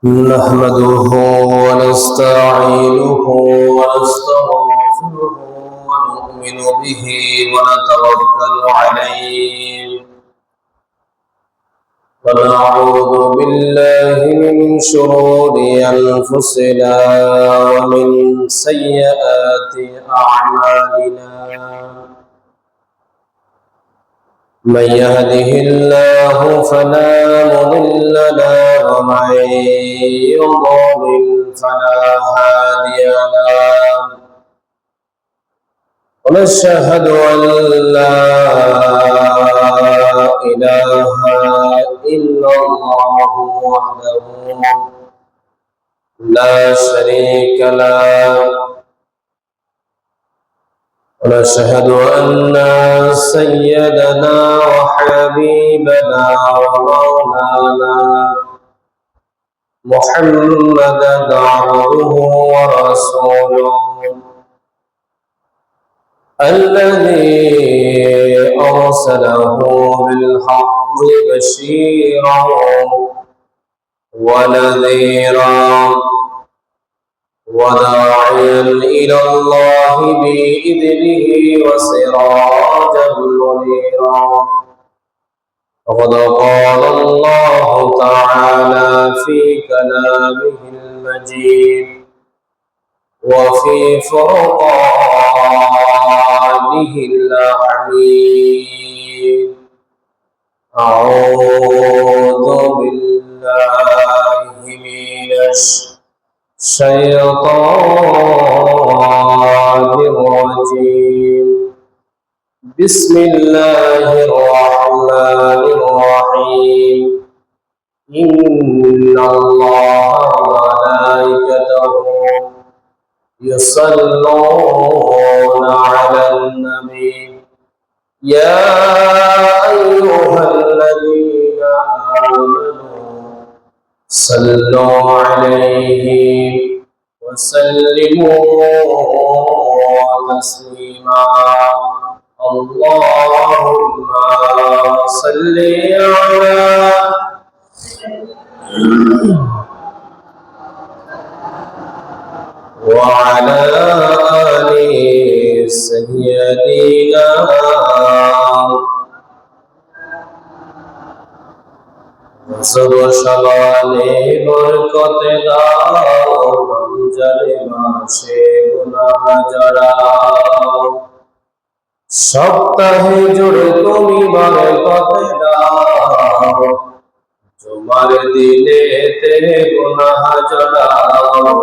نحمده ونستعينه ونستغفره ونؤمن به ونتوكل عليه ونعوذ بالله من شرور أنفسنا ومن سيئات أعمالنا من يهده الله فلا مضل له ومن يضلل فلا هادي له ونشهد أن لا إله إلا الله وحده لا شريك له ونشهد أن سيدنا وحبيبنا ومولانا محمدا عبده ورسوله الذي أرسله بالحق بشيرا ونذيرا وداعيا إلى الله بإذنه وسراجا منيرا وقد قال الله تعالى في كلامه المجيد وفي فرقانه الحميد أعوذ بالله من الشيطان الرجيم بسم الله الرحمن الرحيم إن الله وملائكته يصلون على النبي يا أيها الذين آمنوا صلوا عليه وسلموا تسليما اللهم صل على وعلى آل سيدنا সবসবানে বরকতে দাও রমজানে মাসে গুনাহ জড়াও সপ্তাহে জুড়ে তুমি বরকতে দাও জুমার দিনেতে গুনাহ জড়াও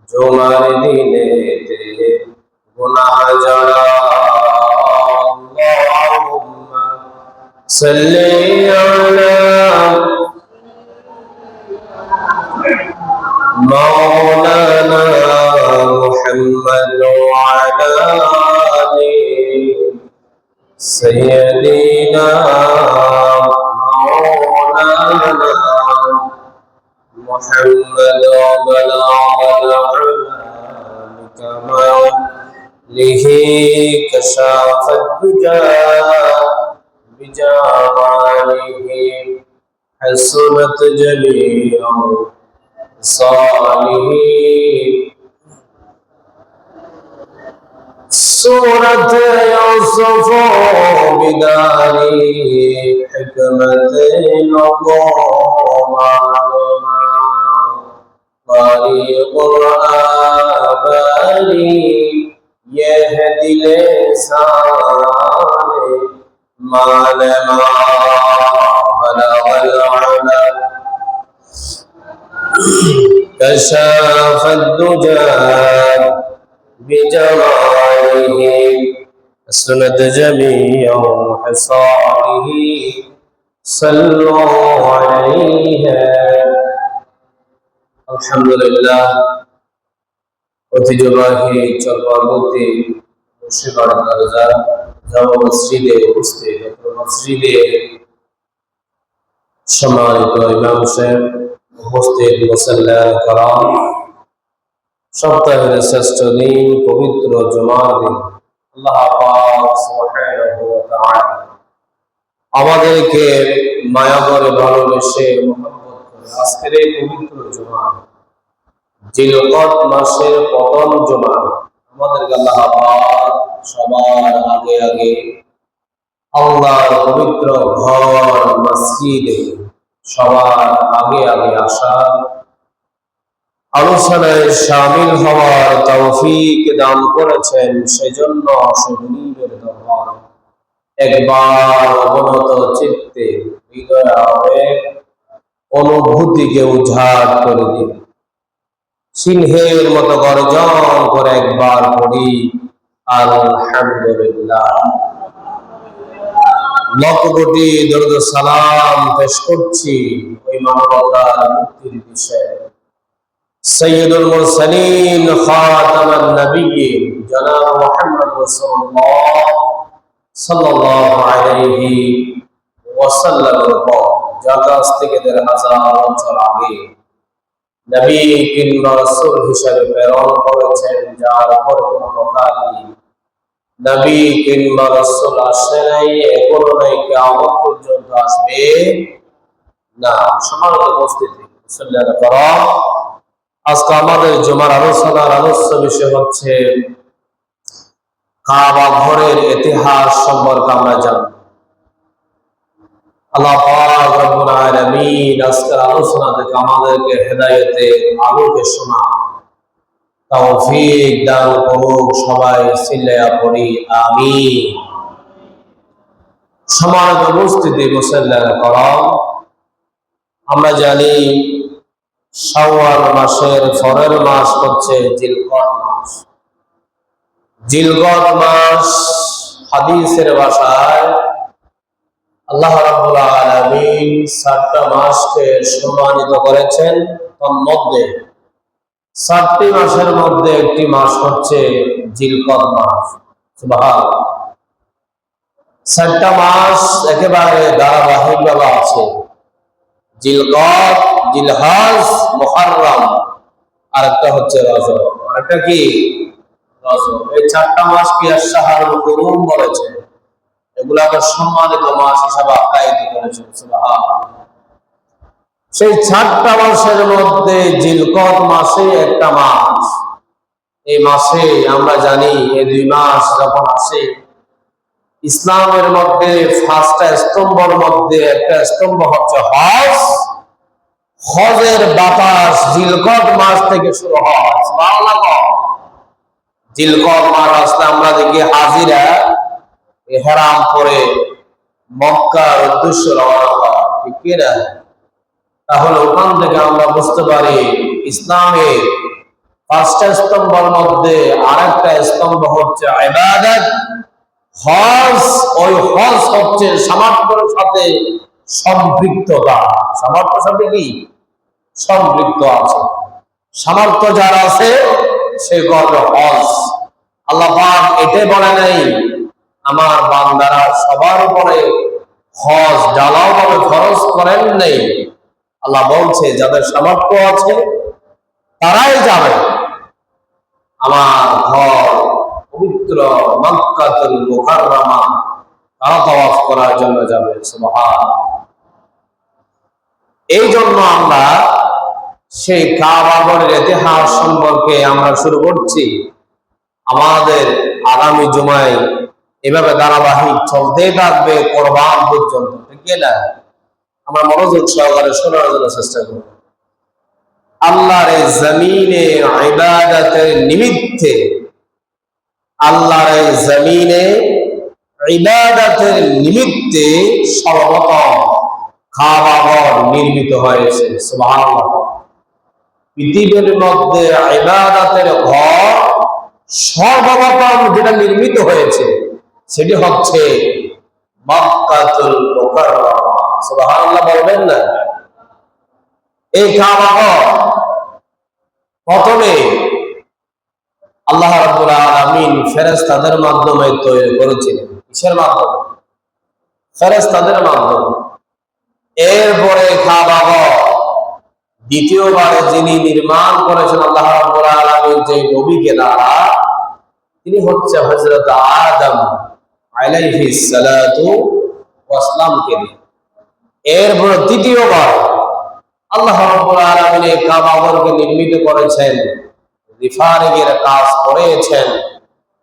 জুমার দিনেতে গুনাহ জড়াও আল্লাহুম্মা সাল্লি আলা مولانا محمد وعلى آل سيدنا مولانا محمد وبلغ العلم كماله كشاف الدجى بجماله حسنت جميع صالحين سورة يوسف بداري حكمة وضمانها طريق الآباني يهدي لساني ما لما بلغ العلا كشاف الدجى بجماله أسند جميع حصانه صلوا عليه الحمد لله ঐতিহ্যবাহী চরপার্বতী মুর্শিদাবাদ দরজা জামা মসজিদে উপস্থিত মসজিদে সম্মানিত ইমাম সাহেব উপস্থিত মুসাল্লা কারাম সপ্তাহের শ্রেষ্ঠ দিন পবিত্র জুমার দিন আল্লাহ পাক সুবহানাহু ওয়া তাআলা আমাদেরকে মায়া করে ভালোবেসে মহব্বত করে আজকের এই পবিত্র জুমা, জিলকদ মাসের প্রথম জুমা, আমাদেরকে আল্লাহ পাক সবার আগে আগে আল্লাহর পবিত্র ঘর মসজিদে সবার আগে আগে আসা, আলোচনায় শামিল হওয়ার তৌফিক দান করেছেন। সেজন্য শহীদের দরবার একবার অবনত চিত্তে হৃদয় আবেগ অনুভূতিকে উজাড় করে দিন। সিংহের মতো গর্জন করে একবার পড়ি আলহামদুলিল্লাহ। লক্ষ কোটি দরুদ সালাম পেশ করছি ওই মানবতার মুক্তির বিষয়ে সৈয়দুল মুরসালিন খাতামান নবিয়্যিন জনাব মুহাম্মদ রাসূলুল্লাহ সাল্লাল্লাহু আলাইহি ওয়াসাল্লামের উপর, যার কাছ থেকে ১৫০০ বছর আগে নবী কিংবা রাসূল হিসেবে প্রেরণ করেছেন, যার উপর কোনো প্রকারই নবী কিংবা রাসূল আসে নাই, এখনো নাই, কিয়ামত পর্যন্ত আসবে না। সম্মানিত উপস্থিতি, মুসল্লিয়ানে কেরাম, আজকে আমাদের জুমার আলোচনার আলোচ্য বিষয় হচ্ছে কাবা ঘরের ইতিহাস সম্পর্কে আমরা জানব। আল্লাহ পাক রব্বুল আলামিন আজকের আলোচনা থেকে আমাদেরকে হেদায়েতের আলোকে শোনা তৌফিক দান করুক। সবাই চিল্লায়া পড়ি আমিন। সম্মানিত উপস্থিতি, মুসল্লিয়ানে কেরাম, আমরা জানি শাওয়াল মাসের পরের মাস হচ্ছে জিলকদ মাস। জিলকদ মাস হাদিসের ভাষায় আল্লাহ রাব্বুল আলামিন 7টা মাসকে সম্মানিত করেছেন। তার মধ্যে 7টি মাসের মধ্যে একটি মাস হচ্ছে জিলকদ মাস। সুবহানাল্লাহ। 7টা মাস একেবারে ধারাবাহিকভাবে আছে। জিলকদ, জিলহজ, মুহররম, আর একটা হচ্ছে রজব। আরেকটা কি? রজব। এই 4টা মাস কি আশ-শাহরুল হুরুম বলেছে, এগুলাকে সম্মানিত মাস হিসেবে আখ্যায়িত করেছেন। সুবহানাল্লাহ। সেই 4টা মাসের মধ্যে জিলকদ মাসে একটা মাস। এই মাসে আমরা জানি এই 2 মাস যখন আসে, ইসলামের মধ্যে 5টা স্তম্ভের মধ্যে একটা স্তম্ভ হচ্ছে হজ। হজের বাতাস জিলকদ মাস থেকে শুরু হয়। সুবহানাল্লাহ। জিলকদ মাস আসলে আমরা দেখি হাজিরা ইহরাম পরে মক্কার উদ্দেশ্যে রওনা হয়, ঠিক কি না? তাহলে ওখান থেকে আমরা বুঝতে পারি ইসলামের 5টা স্তম্ভের মধ্যে আরেকটা স্তম্ভ হচ্ছে ইবাদত, হজ। ওই হজ হচ্ছে সামর্থ্যের সাথে সম্পৃক্ততা। সামর্থ্যের সাথে কি সম্পৃক্ত আছে? সামর্থ্য যার আছে সে করবে হজ। আল্লাহ পাক এটাই বলে নাই আমার বান্দারা সবার উপরে হজ ঢালাও ভাবে খরচ করেন নাই। আল্লাহ বলছে যাদের সামর্থ্য আছে তারাই যাবে আমার ঘর পবিত্র মক্কাতুল মুকাররমা, তারা তাওয়াফ করার জন্য যাবে। সুবহানাল্লাহ। এই জন্য আমরা সেই কাবা ঘরের ইতিহাস সম্পর্কে আমরা শুরু করছি। আমাদের আগামী জুমায় এভাবে ধারাবাহিক চলতেই থাকবে কোরবান পর্যন্ত, ঠিক না? আমরা মনোযোগ সহকারে শোনার জন্য চেষ্টা করব। আল্লাহর এই জমিনে ইবাদতের নিমিত্তে, আল্লাহর এই জমিনে ইবাদতের নিমিত্তে সর্বপ্রথম কাবা ঘর নির্মিত হয়েছে। সুবহানাল্লাহ। পৃথিবীর মধ্যে ইবাদতের ঘর সর্বপ্রথম যেটা নির্মিত হয়েছে সেটি হচ্ছে মক্কাতুল মুকাররমা। সুবহানাল্লাহ বলবেন না? এই কাবা ঘর প্রথমে আল্লাহ রাব্বুল আলামিন ফেরেশতাদের মাধ্যমে তৈরি করেছিলেন। কিসের মাধ্যমে? ফেরেশতাদের মাধ্যমে। এরপরে কাবা ঘর দ্বিতীয়বারে যিনি নির্মাণ করেছেন আল্লাহ রাব্বুল আলামিন যে নবীকে দ্বারা, তিনি হচ্ছে হযরত আদম আলাইহিস সালাতু ওয়াস সালামকে। এরপর তৃতীয়বার আল্লাহ রাব্বুল আলামিন এই কাবা ঘরকে নির্মিত করেছেন, রিফারিংয়ের কাজ করেছেন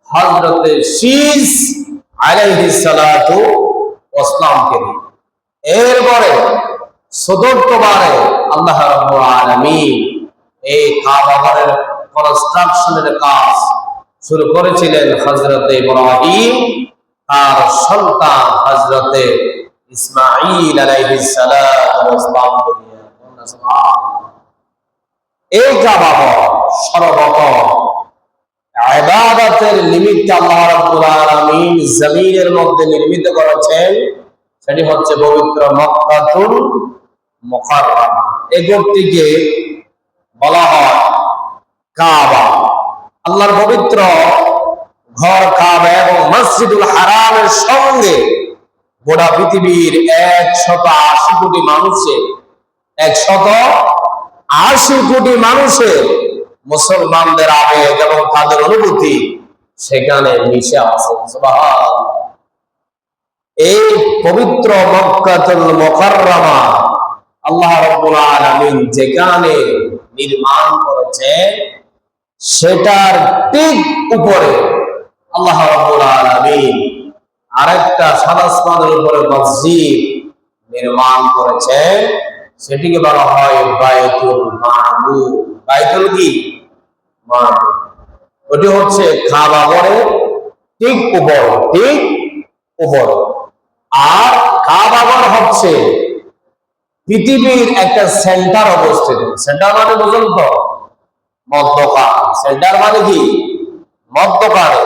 হযরতে শীস আলাইহিস সালাতু ওয়াসসালামকে দিয়ে। এরপরে চতুর্থবারে আল্লাহ রাব্বুল আলামিন এই কাবা ঘরের কনস্ট্রাকশনের কাজ শুরু করেছিলেন হযরতে ইব্রাহিম তার সন্তান হযরতে ইসমাঈল আলাইহিস সালাতু ওয়াসসালামকে দিয়ে। এই কাবা ঘর সর্বপ্রথম ইবাদতের নিমিত্তে আল্লাহ রাব্বুল আলামিন জমিনের মধ্যে নির্মিত করেছেন, সেটি হচ্ছে পবিত্র মক্কাতুল মুকাররমা। এই ঘরটিকে বলা হয় কাবা। আল্লাহর পবিত্র ঘর কাবা এবং মসজিদুল হারামের সঙ্গে গোটা পৃথিবীর 180 কোটি মানুষের 180 কোটি মানুষের মুসলমানদের আবেগ এবং তাদের অনুভূতি সেখানে মিশে আছে। সুবহানাল্লাহ। এই পবিত্র মক্কাতুল মুকাররমা আল্লাহ রাব্বুল আলামিন যেখানে নির্মাণ করেছেন সেটার ঠিক উপরে আল্লাহ রাব্বুল আলামিন আরেকটা সাত আসমানের উপরে মসজিদ নির্মাণ করেছেন, সেটিকে বলা হয় বাইতুল মামুর। বাইতুল কি? মামুর। ওটি হচ্ছে কাবা ঘরের ঠিক উপর, ঠিক উপর। আর কাবা ঘর হচ্ছে পৃথিবীর একটা সেন্টার অবস্থিত। সেন্টার মানে বুঝুন তো, মধ্যকার। সেন্টার মানে কি? মধ্যকারে।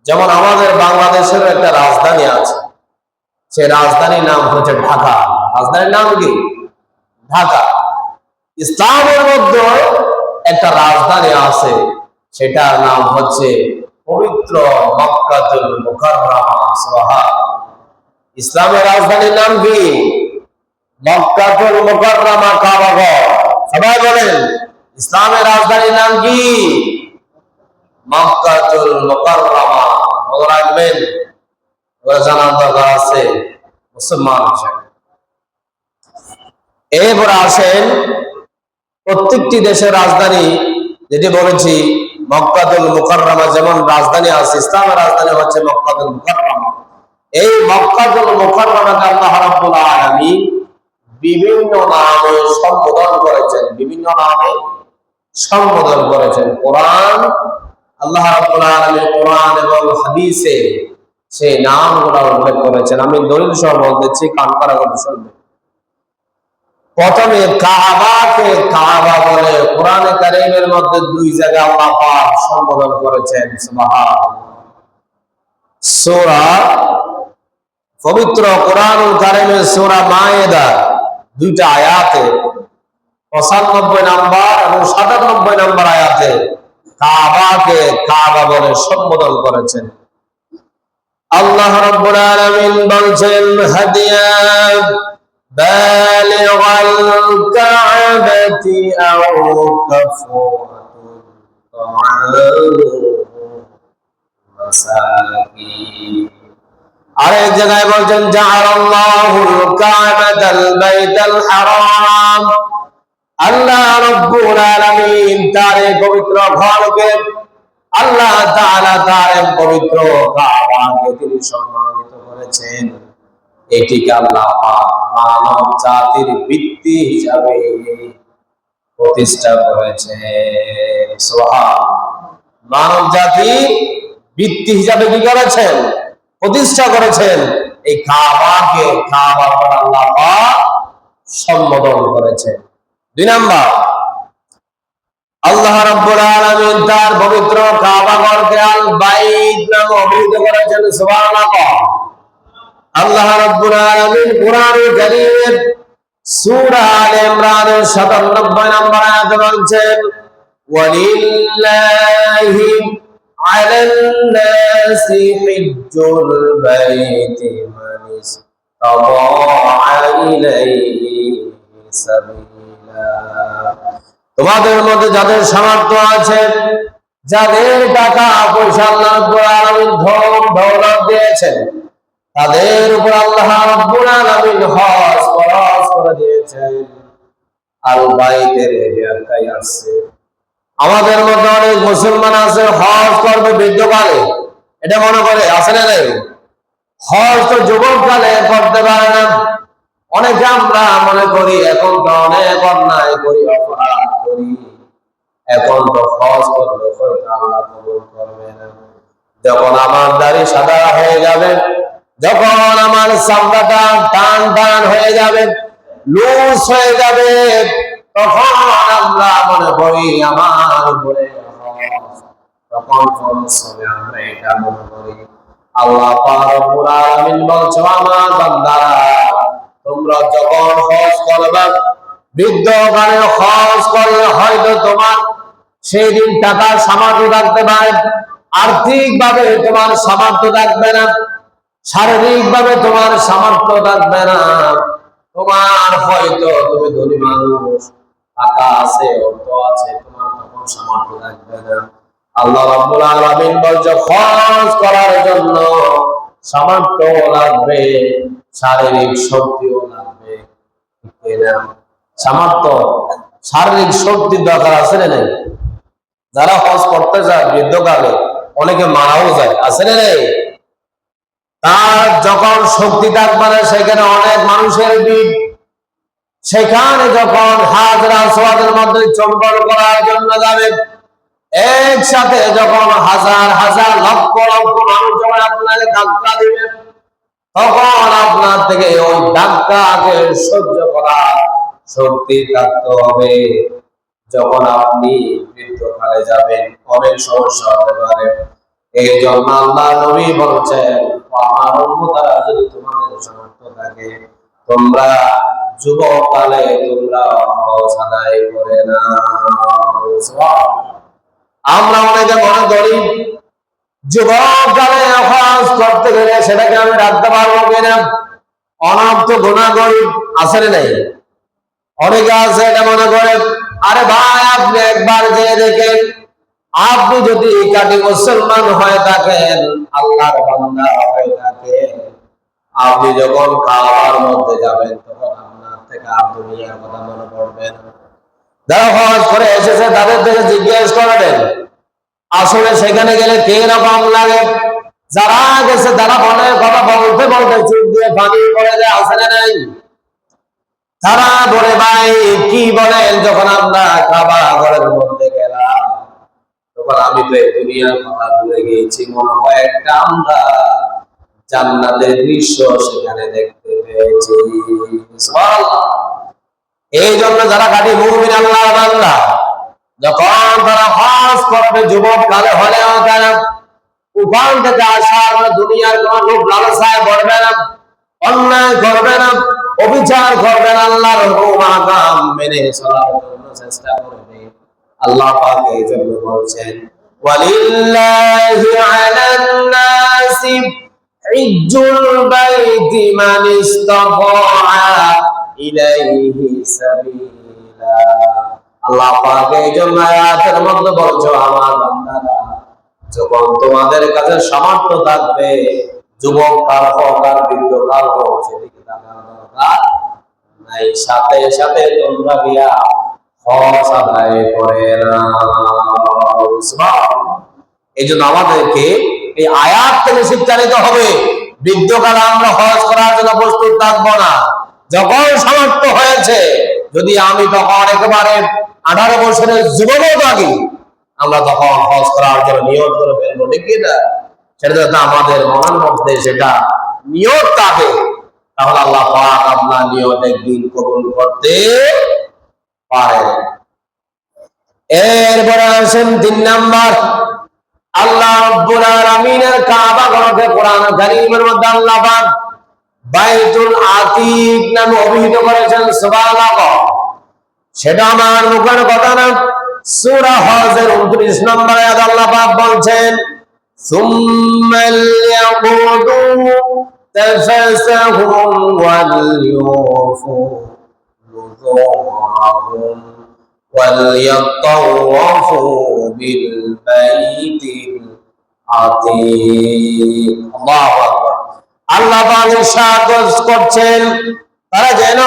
যেমন আমাদের বাংলাদেশের একটা রাজধানী আছে, সে রাজধানীর নাম হচ্ছে ঢাকা। রাজধানীর নাম কি? ঢাকা। ইসলামের মধ্যে একটা রাজধানী আছে, সেটার নাম হচ্ছে পবিত্র মক্কাতুল মুকাররমা। সুবহানাল্লাহ। ইসলামের রাজধানীর নাম কি? মক্কাতুল মুকাররমা, কাবা ঘর। সবাই বলেন, ইসলামের রাজধানীর নাম কি? মক্কাতুল মুকাররমা। মনে রাখবেন, ওরা জানার দরকার আছে মুসলমান হিসেবে। এরপরে আসেন প্রত্যেকটি দেশের রাজধানী, যেটি বলেছি মক্কাতুল মুকাররমা, যেমন রাজধানী আছে, ইসলামের রাজধানী হচ্ছে মক্কাতুল মুকাররমা। এই মক্কাতুল মুকাররমাকে আল্লাহ রাব্বুল আলামিন বিভিন্ন নামে সম্বোধন করেছেন, বিভিন্ন নামে সম্বোধন করেছেন। কোরআন, আল্লাহ রাব্বুল আলামিন কোরআন এবং হাদিসে সেই নামগুলো উল্লেখ করেছেন। আমি দলিল সহ বলতেছি, কান করা কথা শুনবেন। প্রথমে কাবাকে কাবা বলে কোরআনে কারীমের মধ্যে 2 জায়গায় আল্লাহ পাক সম্বোধন করেছেন। সুবহানাল্লাহ। সূরা, পবিত্র কোরআনুল কারীমের সূরা মায়েদা 2টা আয়াতে 95 নম্বর এবং 97 নম্বর আয়াতে কাবাকে কাবা বলে সম্বোধন করেছেন। আল্লাহ রাব্বুল আলামিন বলছেন, হাদিয়া বালিগাল কাবাতি আও কাফারাতুন তাআমু মাসাকিন। আরেক জায়গায় বলছেন, জাআলাল্লাহুল কাবাতাল বাইতাল হারাম। আল্লাহ রাব্বুল আলামিন তার এই পবিত্র ঘরকে, আল্লাহ তাআলা তার এই পবিত্র কাবাকে তিনি সম্মানিত করেছেন। এটিকে আল্লাহ পাক মানব জাতির ভিত্তি হিসাবে প্রতিষ্ঠা করেছেন। সুবহানাল্লাহ। মানব জাতির ভিত্তি হিসাবে কি করেছেন? প্রতিষ্ঠা করেছেন। এই কাবাকে কাবা বলে আল্লাহ পাক সম্বোধন করেছেন। 2 নাম্বার, আল্লাহ রাব্বুল আলামিন তার পবিত্র কাবা ঘরকে আল বাইত নামে অভিহিত করেছেন। সুবহানাল্লাহ। আল্লাহ রাব্বুল আলামিন কোরআনুল কারীমের সূরা আলে ইমরানের 97 নম্বর আয়াতে বলছেন, ওয়ালিল্লাহি আলান নাসি হিজ্জুল বাইতি মান ইসতাতা ইলাইহি সাবিলা। তোমাদের মধ্যে যাদের সামর্থ্য আছে, যাদের টাকা পয়সা আল্লাহ রাব্বুল আলামিন ধন দৌলত দিয়েছেন, তাদের উপর আল্লাহ রাব্বুল আলামিন হজ ফরজ করে দিয়েছেন। আল বাইতের ব্যাখ্যায় আসছে। আমাদের মধ্যে অনেক মুসলমান আছে হজ করবে বৃদ্ধকালে, এটা মনে করে, আছে না নাই? হজ তো যুবককালে করতে পারে না। অনেকে আমরা মনে করি এখন তো অনেক অন্যায় করি, অপরাধ করি, এখন তো হজ করলে হয়তো আল্লাহ কবুল করবে না। যখন আমার দাড়ি সাদা হয়ে যাবে, যখন আমার চামড়াটা টান টান হয়ে যাবে, লুজ হয়ে যাবে, তখন আমরা মনে করি আমার উপরে হজ, তখন ফরজ হবে, আমরা এটা মনে করি। আল্লাহ পাক রব্বুল আলামিন বলছে, আমার বান্দারা তোমরা যখন হজ করবে, বৃদ্ধকালে হজ করলে হয়তো তোমার সেই দিন টাকার সামর্থ্য থাকতে পারে, আর্থিক ভাবে তোমার সামর্থ্য থাকবে না, শারীরিক ভাবে তোমার সামর্থ্য থাকবে না, তোমার হয়তো তুমি ধনী মানুষ, টাকা আছে, অর্থ আছে, তোমার তখন সামর্থ্য থাকবে না। আল্লাহ রাব্বুল আলামিন বলছে হজ করার জন্য সামর্থ্য লাগবে, শারীরিক শক্তিও লাগবে। সামর্থ্য, শারীরিক শক্তির দরকার আছে না নেই? যারা হজ করতে যায় বৃদ্ধকালে অনেকে মারাও যায়, আছে না নেই? তার যখন শক্তি থাকবে না, সেখানে অনেক মানুষের ভিড়, সেখানে যখন হাজর আসওয়াদের মধ্যে চম্বল করার জন্য যাবে, একসাথে যখন হাজার হাজার লক্ষ লক্ষ মানুষ যখন আপনাকে ধাক্কা দিবে, তখন আপনার থেকে ওই ধাক্কাকে সহ্য করা শক্তি থাকতে হবে। যখন আপনি মৃত্যুকালে যাবেন অনেক সমস্যা হতে পারে। এই জন্য আল্লাহ নবী বলছেন, আমার উম্মতরা যদি তোমাদের সামর্থ্য থাকে, তোমরা যুবককালে তোমরা হজ আদায় করে না। আমরা অনেকে মনে করি যুবককালে হজ করতে গেলে সেটাকে আমি রাখতে পারবো কিনা, অনর্থ গুনাহ করি, আছে না নাই? অনেকে আছে এটা মনে করে, আরে ভাই আপনি একবার যে দেখেন, আপনি যদি কাটি মুসলমান হয়ে থাকেন, আল্লাহর বান্দা হয়ে থাকেন, আপনি যখন কাবার মধ্যে যাবেন তখন আপনার থেকে আর দুনিয়ার কথা মনে পড়বে না। যারা হজ করে এসেছে তাদের থেকে জিজ্ঞেস করবেন আসলে সেখানে গেলে কে রকম লাগে। যারা গেছে তারা বলে, কথা বলতে বলতে চুপ দিয়ে পানি পড়ে যায়, আছে না নাই? তারা বলে ভাই কি বলেন, যখন আমরা কাবা ঘরের মধ্যে গেলাম তখন আমি তো এই দুনিয়ার কথা ভুলে গিয়েছি, মনে হয় একটা আমরা জান্নাতের দৃশ্য সেখানে দেখতে পেয়েছি। সুবহানাল্লাহ। এই জন্য যারা খাঁটি মুমিন আল্লাহর বান্দা, যখন তারা হজ করবে যুবক কালে হলেও তারা ওখান থেকে আসার দুনিয়ার কোন লোক লালসায় পড়বে না, অন্যায় করবে না, অবিচার করবে না, আল্লাহর হুকুম আহকাম মেনে চলার জন্য চেষ্টা করবে। আল্লাহ পাক এই জন্য বলছেন, ওয়ালিল্লাহি আলান নাসি হিজ্জুল বাইতি মান ইসতাতা ইলাইহি সাবিলা। আল্লাহ পাক এই জন্য আয়াতের মধ্যে বলছো, আমার বান্দারা যখন তোমাদের কাছে সামর্থ্য থাকবে, যুবক কাল হোক আর বৃদ্ধ কাল হোক, সেদিকে তাকার দরকার নাই, সাথে সাথে তোমরা গিয়া হজ আদায় করে নাও। এই জন্য আমাদেরকে এই আয়াত থেকে শিক্ষা নিতে হবে, বৃদ্ধকালে আমরা হজ করার জন্য প্রস্তুত থাকবো না। যখন সামর্থ্য হয়েছে, যদি আমি তখন একেবারে 18 বছরের যুবকও থাকি, আমরা তখন হজ করার জন্য নিয়ত করে ফেলবো, ঠিক না? সেটা যাতে আমাদের মনের মধ্যে সেটা নিয়ত থাকে, তাহলে আল্লাহ পাক আপনার নিয়ত একদিন কবুল করতে পারে। এরপরে আসেন 3 নাম্বার, আল্লাহ রাব্বুল আলামিনের কাবা ঘরকে কোরআন কারীমের মধ্যে আল্লাহ পাক বাইতুল আতীক নামে অভিহিত করেছেন। সুবহানাল্লাহ। সেটা আমার মুখের কথা না, সূরা হজের 29 নম্বর আয়াত আল্লাহ পাক বলছেন, সুম্মাল ইয়াকুদু তাফাসাহুম ওয়াল ইউফু নুযুরাহুম ওয়াল ইয়াতাওয়াফু বিল বাইতিল আতীক। আল্লাহু আকবার। আল্লাহ পাক ইরশাদ করছেন, তারা যেন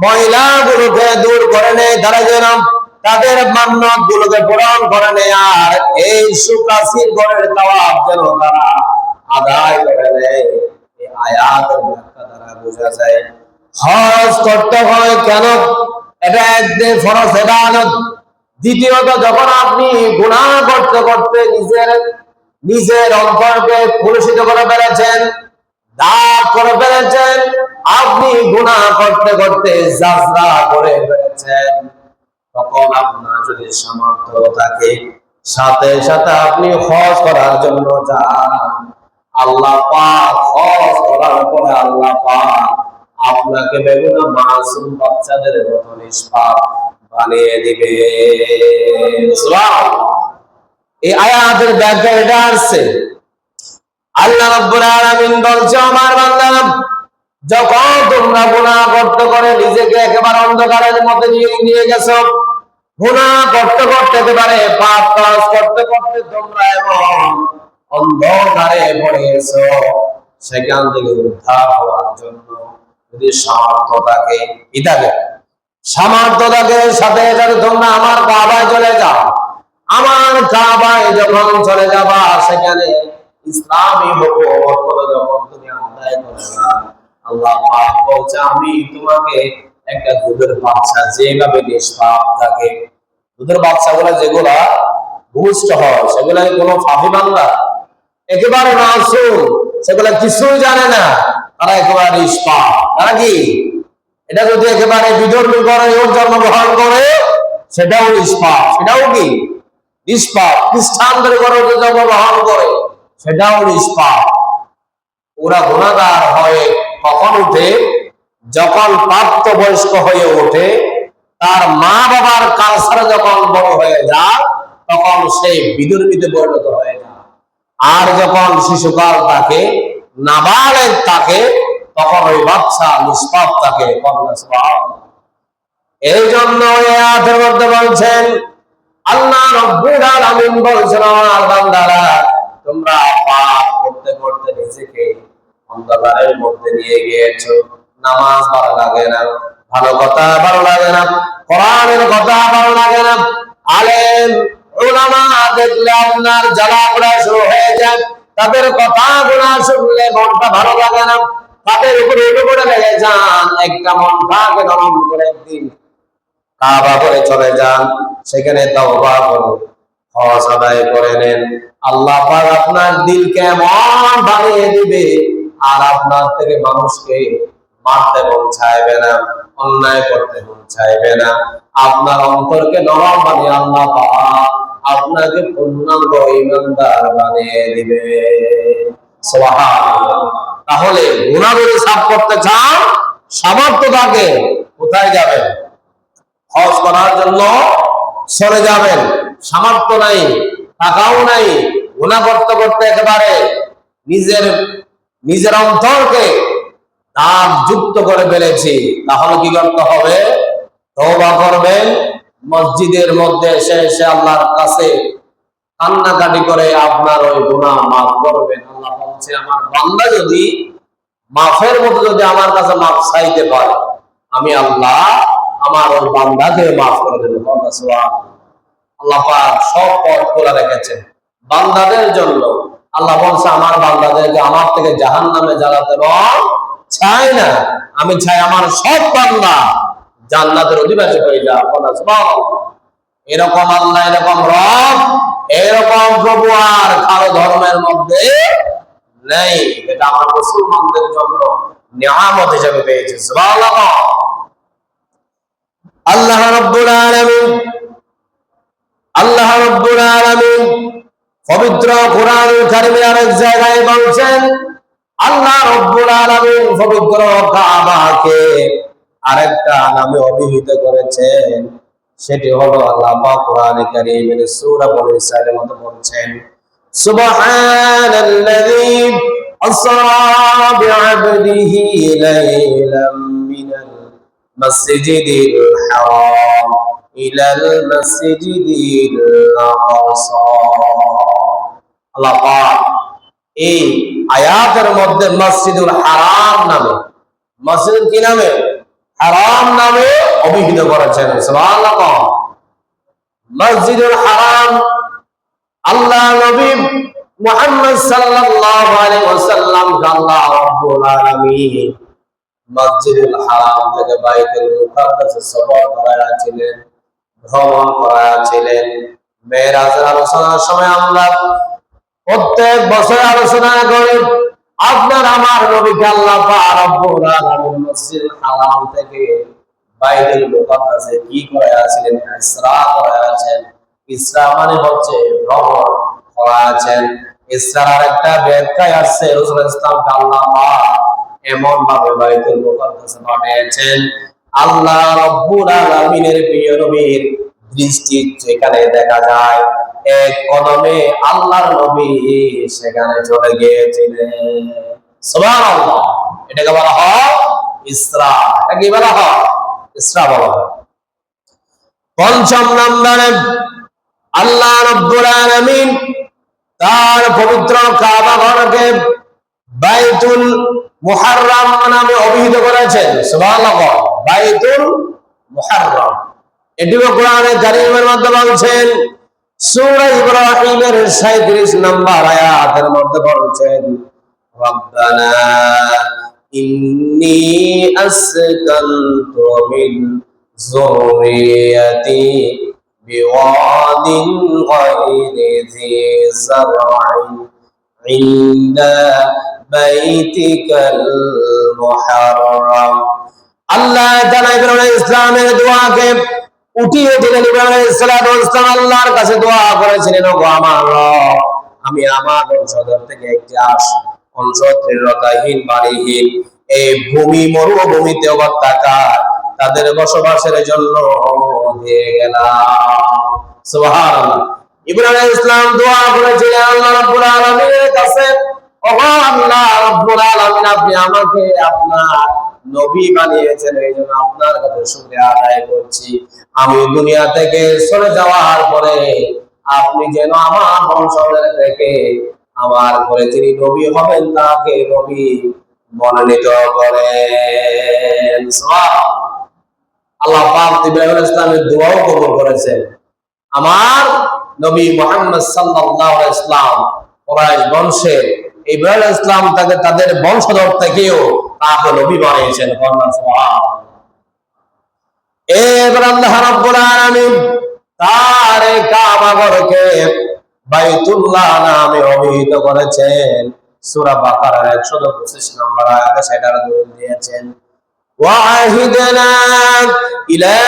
ময়লাগুলোকে দূর করে নেয়, তারা যেন তাদের মান্নত গুলোকে পূরণ করে নেয়, আর এই সুকাসির ঘরের তাওয়াফ যেন তারা আদায় করে নেয়। এই আয়াতের ব্যাখ্যা দ্বারা বোঝা যায় হজ করতে হয় কেন। এটা একদিন ফরজ ইবাদত। দ্বিতীয়ত, যখন আপনি গুনাহ করতে করতে নিজের অন্তরকে কলুষিত করে ফেলেছেন, দাগ করে ফেলেছেন, আপনি গুনাহ করতে করতে জাজরা করে ফেলেছেন, তখন আপনার যদি সামর্থ্য থাকে সাথে সাথে আপনি হজ করার জন্য যান, আল্লাহ পাক হজ করার পরে আল্লাহ পাক আপনাকে বেগুনা মাসুম বাচ্চাদের মতো নিষ্পাপ বানিয়ে দিবে। সুবহানাল্লাহ। এই আয়াতের ব্যাখ্যা এটা আসছে, আল্লাহ রাব্বুল আলামিন বলছে, আমার বান্দারা, যখন তোমরা গুনাহ করতে করে নিজেকে একেবারে অন্ধকারের মধ্যে নিয়ে গেছো, গুনাহ করতে করতে একেবারে পাপ কাজ করতে করতে তোমরা এমন অন্ধকারে পড়ে গেছো, সেখান থেকে উদ্ধার হওয়ার জন্য যদি সামর্থ্য থাকে, সামর্থ্য থাকে, সাথে সাথে তোমরা আমার কাবায় চলে যাও। আমার কাবায় যখন চলে যাবা, সেখানে ইসলামী হুকুমত যখন তুমি আদায় করবা, আল্লাহ পাক বলছে, আমি তোমাকে একটা দুধের বাচ্চা যেভাবে নিষ্পাপ থাকে, দুধের বাচ্চাগুলো যেগুলা ভূষ্ট হয়, সেগুলা কোনো ফাঁকি বান্দা একেবারে মাসুম, সেগুলা কিছুই জানে না, তারা একেবারে নিষ্পাপ। তারা কি, এটা যদি একেবারে বিধর্মী করে ওর জন্মগ্রহণ করে, সেটাও নিষ্পাপ, সেটাও কি নিষ্পাপ। খ্রিস্টানদের ঘরে জন্মগ্রহণ করে, সেটাও নিষ্পাপ। ওরা গুনাহগার হয়ে কখন উঠে, যখন প্রাপ্তবয়স্ক হয়ে ওঠে, তার মা বাবার কালচার যখন বড় হয়ে যায়, তখন সেই বিধর্মীতে পরিণত হয়ে যায়। আর যখন শিশুকাল থাকে, নাবালেগ থাকে, তখন ওই বাচ্চা নিষ্পাপ থাকে। এই জন্য এই আয়াতের মধ্যে বলছেন, আল্লাহ রাব্বুল আলামিন বলছেন, আমার বান্দারা, তোমরা পাপ করতে করতে নিজেকে অন্ধকারের মধ্যে নিয়ে গিয়েছো। নামাজ ভালো লাগে না, ভালো কথা ভালো লাগে না, কোরআনের কথা ভালো লাগে না, আলেম উলামা দেখলে আপনার জ্বালা পোড়া শুরু হয়ে যায়, তাদের কথাগুলো শুনলে মনটা ভালো লাগে না, তাদের উপরে উঠে লেগে যান। একটা মনটাকে নরম করে একদিন কাবা করে চলে যান, সেখানে তাওবা করে হজ আদায় করে নেন, আল্লাহ পাক আপনার দিলকে এমন বানিয়ে দিবে, আর আপনার থেকে মানুষকে মারতে মন চাইবে না, অন্যায় করতে মন চাইবে না। আপনার অন্তরকে নরম বানিয়ে আল্লাহ পাক আপনাকে পূর্ণাঙ্গ ঈমানদার বানিয়ে দিবে। সুবহানাল্লাহ। তাহলে গুনাহগুলো সাফ করতে চান, সামর্থ্য থাকে, কোথায় যাবেন? হজ করার জন্য চলে যাবেন। সামর্থ্য নাই, টাকাও নাই, গুনাহ করতে করতে একেবারে নিজের অন্তরকে দাগ যুক্ত করে ফেলেছি, তাহলে কি করতে হবে? তওবা করবেন, মসজিদের মধ্যে এসে আল্লাহর কাছে কান্নাকাটি করে আপনার ওই গুনাহ মাফ করবেন। আল্লাহ বলছে, আমার বান্দা যদি মাফের মতো যদি আমার কাছে মাফ চাইতে পারে, আমি আল্লাহ আমার ওই বান্দাকে মাফ করে দেব। আল্লাহ পাক সব পথ খোলা রেখেছেন বান্দাদের জন্য। আল্লাহ বলছে, আমার বান্দাদেরকে আমার থেকে জাহান্নামে জ্বালাতে চাই না, আমি চাই আমার সব বান্দা জান্নাতের অধিবাসী হয়ে যাক। এরকম আল্লাহ, এরকম রব, এরকম প্রভু আর কারো ধর্মের মধ্যে নেই। এটা আমরা মুসলমানদের জন্য নিয়ামত হিসেবে পেয়েছি। সুবহানাল্লাহ। আল্লাহ রাব্বুল আলামিন পবিত্র কোরআনুল কারীমে আরেক জায়গায় বলছেন, আল্লাহ রাব্বুল আলামিন পবিত্র কাবাকে আরেকটা নামে অভিহিত করেছেন, সেটি হলো আল্লাহ পাক কোরআনে কারীমের সূরা বনী ইসরাঈলের মধ্যে বলছেন, সুবহানাল্লাযী আসরা বিআবদিহি লাইলাম মিনাল মাসজিদিল হারাম ইলাল মাসজিদিল আকসা। আল্লাহ পাক এই আয়াতের মধ্যে মসজিদুল হারাম নামে, মসজিদ কি নামে? হারাম নামে অভিহিত করেছেন। সুবহানাল্লাহ। মসজিদুল হারাম আল্লাহ নবী মুহাম্মদ সাল্লাল্লাহু আলাইহি ওয়াসাল্লাম আল্লাহ রাব্বুল আলামিন মসজিদুল হারাম থেকে বাইতুল মুকাদ্দাসে সফর করাছিলেন, ভ্রমণ করাছিলেন। মেরাজের আলোচনার সময় আমরা প্রত্যেক বছর আলোচনা করি আপনার আমার নবীকে আল্লাহ পাক রব্বুল আলামিন মসজিদুল হারাম থেকে বাইতুল মুকাদ্দাসে কি করাছিলেন? ইসরা করাছেন। ইসরা মানে হচ্ছে ভ্রমণ করাছেন। ইসরার একটা ব্যাখ্যা আছে, রাসূল ইসলামকে আল্লাহ পাক এমন ভাবে বাইতুল মুকাদ্দাসে পাঠিয়েছেন, আল্লাহ রব্বুল আলামিনের প্রিয় নবীর দৃষ্টি যেখানে দেখা যায় এক কদমে আল্লাহর নবী সেখানে চলে গিয়েছিলেন। সুবহানাল্লাহ। এটাকে বলা হয় ইসরা। এটা কি বলা হয়? ইসরা বলা হয়। পঞ্চম নম্বরে আল্লাহ রাব্বুল আলামিন তার পবিত্র কাবা ঘরকে বাইতুল মুহাররম নামে অভিহিত করেছেন। সুবহানাল্লাহ। বাইতুল মুহাররম। এটিও কোরআনে কারীমের মধ্যে বলছেন, সূরা ইব্রাহিমের 37 নম্বর আয়াতের মধ্যে বলছেন, রব্বানা ইন্নী আসকানতু মিন যুররিয়াতি বিওয়াদিন গায়রি যি যার'ইন ইনদা বাইতিকাল মুহাররম। আল্লাহ তাআলা ইব্রাহিম আলাইহিস সালামের দোয়াকে উঠিয়ে দিলেন। ইব্রাহিম আলাইহিস সালাম আল্লাহর কাছে দোয়া করেছিলেন, ওগো আমার রব, আমি আমার বংশধর থেকে একটি অংশ দৃঢ়তাহীন বাড়িহীন এই ভূমি মরুভূমিতে অবত্যাকার তাদের বসবাসের জন্য দিয়ে গেলাম। সুবহানাল্লাহ। ইব্রাহিম আলাইহিস সালাম দোয়া করেছিলেন আল্লাহ রাব্বুল আলামিনের কাছে, ওগো আল্লাহ রাব্বুল আলামিন, আপনি আমাকে আপনার নবী বানিয়েছেন, এই জন্য আপনার কাছে শুকরিয়া আদায় করছি। আমি দুনিয়া থেকে চলে যাওয়ার পরে আপনি যেন আমার বংশধর থেকে আমার পরে যিনি নবী হবেন তাকে নবী মনোনীত করেন। আল্লাহ পাক ইব্রাহিম আলাইহিস সালামের দোয়াও কবুল করেছেন। আমার নবী মুহাম্মদ সাল্লাল্লাহু আলাইহি ওয়াসাল্লাম কুরাইশ বংশে ইব্রাহিম আলাইহিস সালাম তাদের বংশধর থেকেও তাকে নবী বানিয়েছেন। সুবহানাল্লাহ। এবার আল্লাহ রাব্বুল আলামিন তার কাবা ঘরকে বাইতুল্লাহ নামে অভিহিত করেছেন। সূরা বাকারার 125 নম্বর আয়াতে সেটার দলিল দিয়েছেন, ওয়াহিদনা ইলা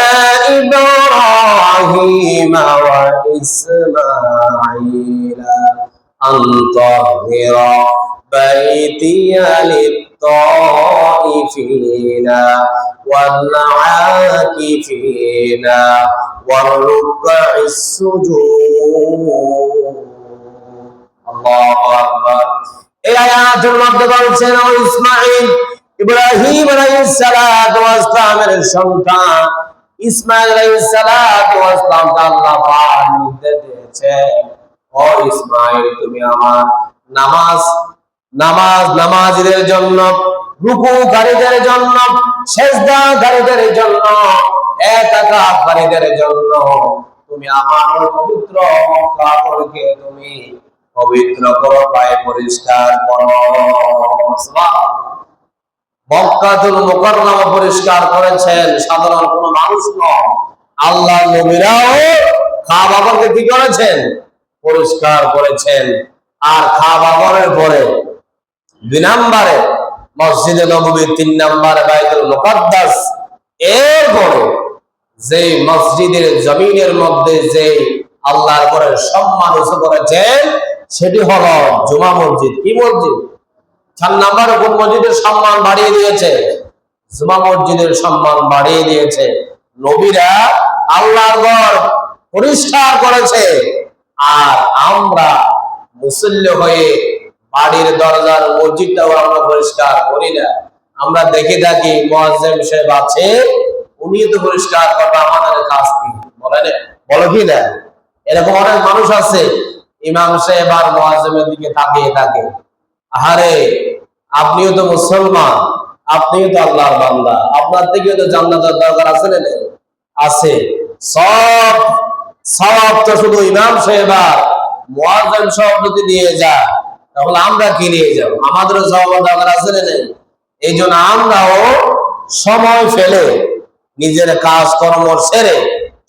ইব্রাহিম ওয়া ইসমাঈলা আন তাহিরা বাইতিয়া লিত-তাইফিনা ওয়াল-আকিফিনা ওয়ার-রুক'ইস সুজুদ। আল্লাহু আকবার। এই আয়াতের মধ্যে বলছেন, ও ইসমাঈল, ইব্রাহিম আলাইহিস সালাতু ওয়াস সালামের সন্তান ইসমাঈল আলাইহিস সালাতু ওয়াস সালামকে আল্লাহ পাক নির্দেশ দিয়েছেন, ও ইসমাঈল, তুমি আমার নামাজীদের জন্য, রুকুকারীদের জন্য, সিজদাকারীদের জন্য, ইতিকাফকারীদের জন্য তুমি আমার পবিত্র মক্কাকে তুমি পবিত্র করো, পায়ে পরিষ্কার করো। মক্কাতুল মুকাররমা পরিষ্কার করেছেন সাধারণ কোন মানুষ নয়, আল্লাহর নবীরাও কাবা ঘরকে কি করেছেন? পরিষ্কার করেছেন। আর কাবা ঘরের পরে 2 নম্বরে মসজিদে নববী, 3 নম্বরে বাইতুল মুকাদ্দাস। এরপরে যে মসজিদের জমিনের মধ্যে যে আল্লাহর ঘরের সম্মান উঁচু করেছেন সেটি হলো জুমা মসজিদ। কি মসজিদ? 4 নম্বরে কোন মসজিদের সম্মান বাড়িয়ে দিয়েছে? জুমা মসজিদের সম্মান বাড়িয়ে দিয়েছে। নবীরা আল্লাহর ঘর পরিষ্কার করেছে, আর আমরা মুসল্লি হয়ে বাড়ির দরজার মসজিদটাও আমরা পরিষ্কার করি না। আমরা দেখে থাকি মুয়াজ্জিন সাহেব আছে, উনি তো পরিষ্কার করা আমাদের কাজ কি? বলো কি না? এরকম অনেক মানুষ আছে, ইমাম সাহেব আর মুয়াজ্জিনের দিকে তাকিয়ে থাকে। আরে আপনিও তো মুসলমান, আপনিও তো আল্লাহর বান্দা, আপনার থেকেও তো জান্নাতের দরকার আছে না? আছে। সব সব তো শুধু ইমাম সাহেব আর মুয়াজ্জিন সাহেব যদি নিয়ে যায়, তাহলে আমরা কি নিয়ে যাব? আমাদেরও সওয়াবের দরকার আছে না? এই জন্য আমরাও সময় ফেলে, নিজের কাজ কর্ম সেরে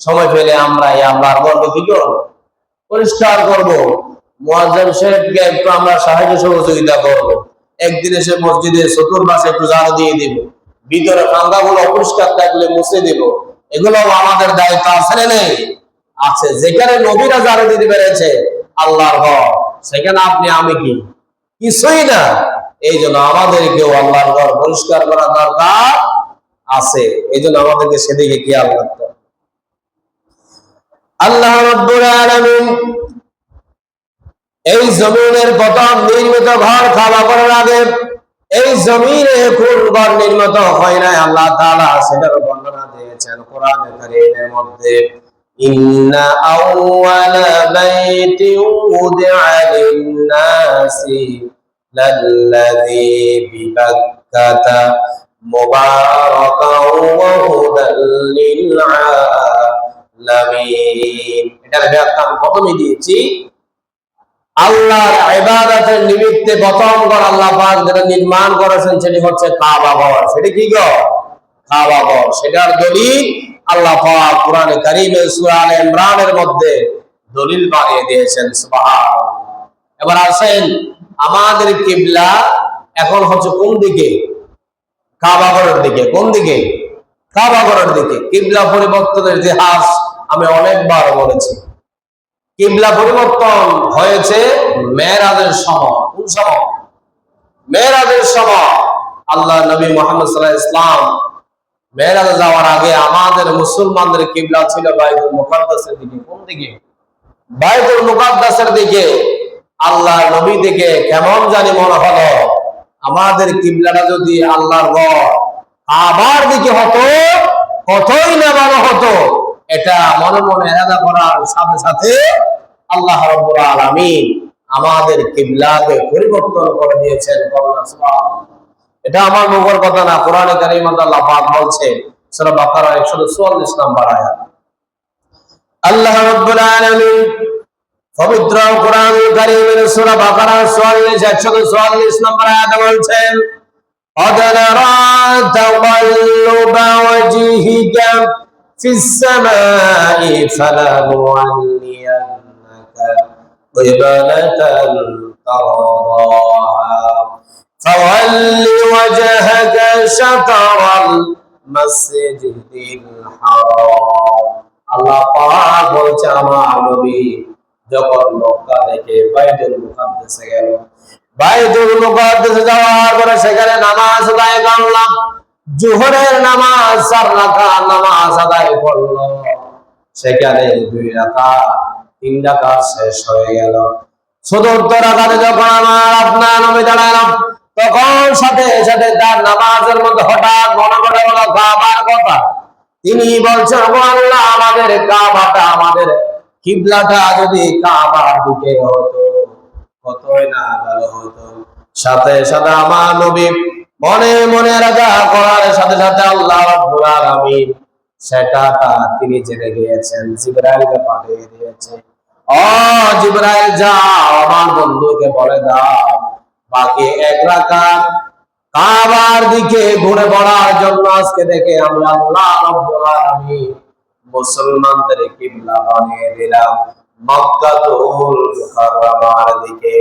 সময় ফেলে আমরা এই আল্লাহর ঘরকে কি করব? পরিষ্কার করব। মুয়াজ্জিন সাহেবকে একটু আমরা সাহায্য সহযোগিতা করব। একদিন এসে মসজিদে চতুর্পাশে একটু ঝাড়ু দিয়ে দিব, ভিতরে ভাঙ্গাগুলো অপরিষ্কার থাকলে মুছে দিব। এগুলো আমাদের দায়িত্ব আছে না? নেই? আছে। যেখানে নবীরা ঝাড়ু দিতে পেরেছে আল্লাহর ঘর, সেখানে আপনি আমি কি? কিছুই না। এই জন্য আমাদেরকেও আল্লাহর ঘর পরিষ্কার করা দরকার আছে। এই জন্য আমাদেরকে সেদিকে খেয়াল রাখতে হবে। আল্লাহ রাব্বুল আলামিন এই জমিনের প্রথম নির্মিত ঘর খাওয়া করার আগে এই জমিনে কোন ঘর নির্মিত হয় নাই, আল্লাহ তাআলা সেটার বর্ণনা দিয়েছেন কোরআনে কারীমের মধ্যে। ইন্না আউওয়ালা বাইতিন উদিআ লিন-নাসি লাল্লাযী বিবাক্কাতা মুবারাকাও ওয়া হুদাল লিল-আলামিন। এটার ব্যাখ্যা আমি প্রথমে দিয়েছি। আল্লাহর ইবাদতের নিমিত্তে প্রথম ঘর আল্লাহ পাক যেটা নির্মাণ করেছেন সেটি হচ্ছে কাবা ঘর। সেটি কি ঘর? কাবা ঘর। সেটার দলিল আল্লাহ পাক কোরআনে কারীমে সূরা আলে ইমরানের মধ্যে দলিল বানিয়ে দিয়েছেন। সুবহানাল্লাহ। এবার আসেন, আমাদের কিবলা এখন হচ্ছে কোন দিকে? কাবা ঘরের দিকে। কোন দিকে? কাবা ঘরের দিকে। কিবলা পরিবর্তনের ইতিহাস আমি অনেকবার বলেছি। কিবলা পরিবর্তন হয়েছে মেরাজের সময়। কোন সময়? মেরাজের সময়। আল্লাহ নবী মুহাম্মদ সাল্লাল্লাহু আলাইহি ওয়াসাল্লাম মেরাজে যাওয়ার আগে আমাদের মুসলমানদের কিবলা ছিল বাইতুল মুকাদ্দাসের দিকে। কোন দিকে? বাইতুল মুকাদ্দাসের দিকে। আল্লাহ নবী থেকে কেমন জানি মনে হলো আমাদের কিবলাটা যদি আল্লাহর ঘর কাবার দিকে হতো কতই না ভালো হতো। এটা মনে মনে এরাদা করার সাথে সাথে আল্লাহ রাব্বুল আলামিন আমাদের কিবলাকে পরিবর্তন করে দিয়েছেন। সুবহানাল্লাহ। এটা আমার মুখের কথা না, কোরআনে কারীমে আল্লাহ পাক বলছে সূরা বাকারা 144 নম্বর আয়াত। আল্লাহ রাব্বুল আলামিন পবিত্র কোরআনুল কারীমের সূরা বাকারা 144 নম্বর আয়াতে বলছেন, قد نرى تقلب وجهك في السماء فلنولينك قبلة ترضاها فول وجهك شطر المسجد الحرام। আল্লাহ পাক বলছে আমার নবী যখন মক্কা থেকে বাইতুল মুকাদ্দাসে গেল, বাইতুল মুকাদ্দাসে যাওয়ার পরে সেখানে নামাজ আদায় করলাম। জোহরের নামাজ 4 রাকাত নামাজ আদায় করলো। সেখানে 2 রাকাত 3 রাকাত শেষ হয়ে গেল। চতুর্থ রাকাতে যখন আমার আপনার নবী দাঁড়ালাম, তখন সাথে সাথে তার নামাজের মধ্যে হঠাৎ মনে পড়ে গেল কাবার কথা। তিনি বলছেন, ও আল্লাহ, আমাদের কাবাটা, আমাদের কিবলাটা যদি কাবার দিকে হতো কতই না ভালো হতো। সাথে সাথে আমার নবী মনে মনে রাজা করার সাথে সাথে আল্লাহ রাব্বুল আলামিন সেটা তিনি জেনে গিয়েছেন, জিবরাইলকে পাঠিয়ে দিয়েছে। ও জিবরাইল, যাও আমার বন্ধুকে বলে দাও বাকি 1 রাকাত কাবার দিকে ঘুরে পড়ার জন্য আজকে থেকে আমি আল্লাহ রাব্বুল আলামিন মুসলমানদের কিবলা বানিয়ে দিলাম মক্কাতুল মুকাররমার দিকে।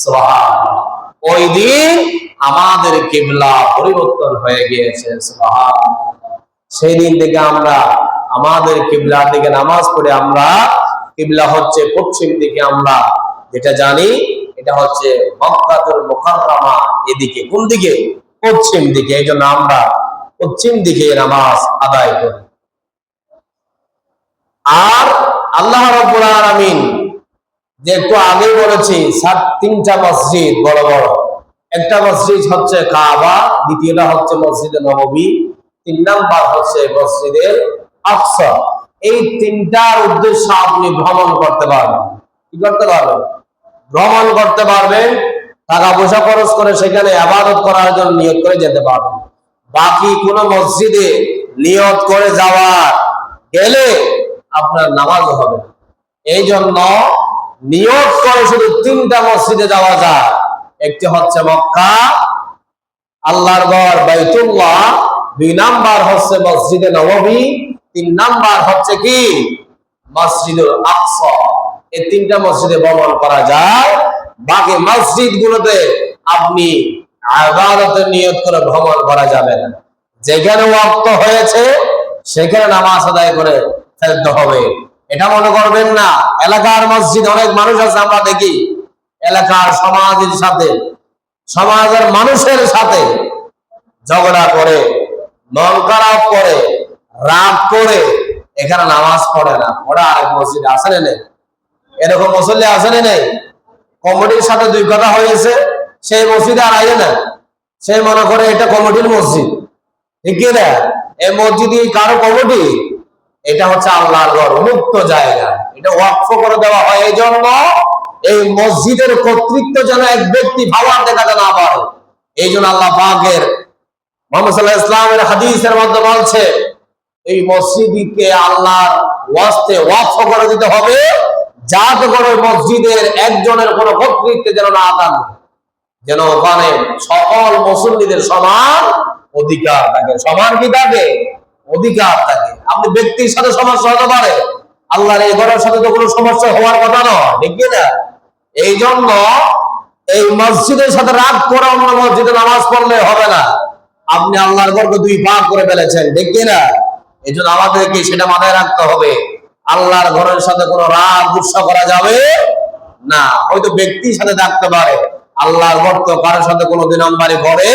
সুবহানাল্লাহ। ওই দিন আমাদের কিবলা পরিবর্তন হয়ে গিয়েছে। সুবহানাল্লাহ। সেই দিন থেকে আমরা আমাদের কিবলার দিকে নামাজ পড়ে আমরা কিবলা হচ্ছে পশ্চিম দিকে, আমরা যেটা জানি এটা হচ্ছে মক্কাতুল মুকাররমা এদিকে। কোন দিকে? পশ্চিম দিকে। এই জন্য আমরা পশ্চিম দিকে নামাজ আদায় করি। আর আল্লাহ রাব্বুল আলামিন যে একটু আগে বলেছি 3টা মসজিদ বড় বড়, একটা মসজিদ হচ্ছে কাবা, দ্বিতীয়টা হচ্ছে মসজিদে নববী, 3 নাম্বার হচ্ছে মসজিদে আকসা। এই 3টার উদ্দেশ্য আপনি ভ্রমণ করতে পারবেন। কি করতে পারবেন? ভ্রমণ করতে পারবেন। টাকা পয়সা খরচ করে সেখানে ইবাদত করার জন্য নিয়ত করে যেতে পারবেন। বাকি কোন মসজিদে নিয়ত করে যাওয়া গেলে আপনার নামাজ হবে। এই জন্য নিয়ত করে শুধু 3টা মসজিদে যাওয়া যায়। একটি হচ্ছে মক্কা, আল্লাহর ঘর বাইতুল্লাহ, 2 নাম্বার হচ্ছে মসজিদে নববী, 3 নাম্বার হচ্ছে কি মসজিদুল আকসা। এই 3টা মসজিদে ভ্রমণ করা যায়। বাকি মসজিদ গুলোতে আপনি ইবাদতের নিয়ত করে ভ্রমণ করা যাবে না। যেখানে ওয়াক্ত হয়েছে সেখানে নামাজ আদায় করে ফেলতে হবে। এটা মনে করবেন না এলাকার মসজিদ, অনেক মানুষ আছে আমরা দেখি এলাকার সমাজের সাথে, সমাজের মানুষের সাথে ঝগড়া করে, মন খারাপ করে, রাগ করে এখানে নামাজ পড়ে না। ওরা আরেক মসজিদে আসেন নেই, এরকম মুসল্লি আসেন নেই। কমিটির সাথে 2 কথা হয়েছে, সেই মসজিদে আর আইয়ে না, সে মনে করে এটা কমিটির মসজিদ। ঠিক না? এই মসজিদই কারো কমিটি? এটা হচ্ছে আল্লাহর ঘর, মুক্ত জায়গা, এটা ওয়াকফ করে দেওয়া হয়। এই জন্য এই মসজিদের কর্তৃত্ব যেন এক ব্যক্তি ভাবার দেখাতে না পারে। এই জন্য আল্লাহ পাকের মুহাম্মদ সাল্লাল্লাহু আলাইহি ওয়াসাল্লামের হাদিসের মধ্যে বলছে এই মসজিদকে আল্লাহর ওয়াস্তে ওয়াকফ করে দিতে হবে, যাতে করে মসজিদের একজনের কোনো কর্তৃত্ব যেন না থাকে, যেন ওখানে সকল মুসল্লিদের সমান অধিকার থাকে। সমান কি থাকে? অধিকার থাকে। আপনি ব্যক্তির সাথে সমস্যা হতে পারে, আল্লাহর এই ঘরের সাথে তো কোনো সমস্যা হওয়ার কথা নয়, ঠিক না? এই জন্য এই মসজিদের সাথে রাগ করে অন্য মসজিদে নামাজ পড়লে হবে না। আপনি আল্লাহর ঘরকে 2 ভাগ করে ফেলেছেন, ঠিক না? এই জন্য আমাদেরকে সেটা মাথায় রাখতে হবে। আল্লাহর ঘরের সাথে কোনো রাগ গুসা করা যাবে না। হয়তো ব্যক্তির সাথে থাকতে পারে, আল্লাহর ঘর তো কারোর সাথে কোনোদিন আমবাড়ি করে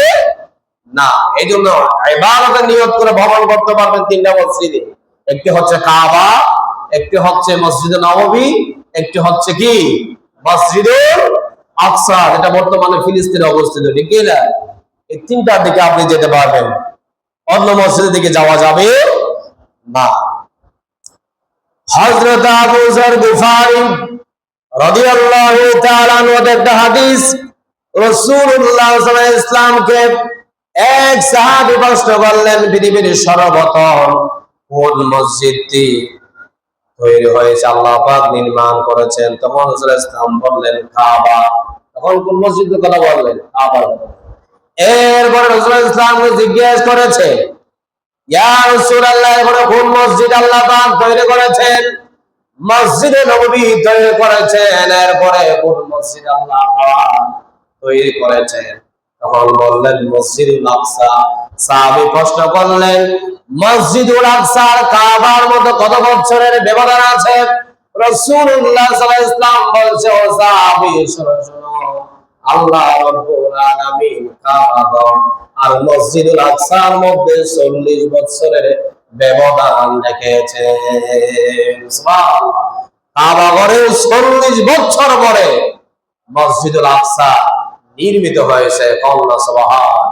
না। এই জন্য ইবাদতের নিয়ত করে ভ্রমণ করতে পারবেন 3টা মসজিদে। একটি হচ্ছে কাবা, একটি হচ্ছে মসজিদে নববী, একটি হচ্ছে কি মসজিদুল আকসা, যেটা বর্তমানে ফিলিস্তিনে অবস্থিত, ঠিক না? এই 3টার দিকে আপনি যেতে পারবেন, অন্য মসজিদের দিকে যাওয়া যাবে না। হযরত আবু যর গিফারি রাদিয়াল্লাহু তাআলা আনহু একটা হাদিস, রাসূলুল্লাহ সাল্লাল্লাহু আলাইহি ওয়াসাল্লামকে এক সাহাবী প্রশ্ন করলেন, পৃথিবীর সর্বপ্রথম কোন মসজিদটি তৈরি হয়েছে, আল্লাহ পাক নির্মাণ করেছেন? তখন রাসূল সাল্লাল্লাহু আলাইহি ওয়াসাল্লাম বললেন কাবা। তখন কোন মসজিদের কথা বললেন? কাবা। এরপরে রাসূল সাল্লাল্লাহু আলাইহি ওয়াসাল্লামকে জিজ্ঞেস করেছে, ইয়া রাসূলুল্লাহ, এবারে কোন মসজিদ আল্লাহ পাক তৈরি করেছেন? মসজিদে নববী তৈরি করেছেন। এরপরে কোন মসজিদ আল্লাহ পাক তৈরি করেছেন? তখন বললেন মসজিদুল আকসা। সাহাবী প্রশ্ন করলেন, মসজিদুল আকসা আর কাবার মধ্যে কত বছরের ব্যবধান আছে? রাসূলুল্লাহ সাল্লাল্লাহু আলাইহি ওয়াসাল্লাম বলছে, ও সাহাবী শোনো শোনো, আল্লাহ রাব্বুল আলামিন কাবা আর মসজিদুল আকসার মধ্যে 40 বছরের ব্যবধান রেখেছেন। সুবহানাল্লাহ। কাবা ঘরের 40 বছর পরে মসজিদুল আকসা নির্মিত হয়েছে। আল্লাহ সুবহানাল্লাহ।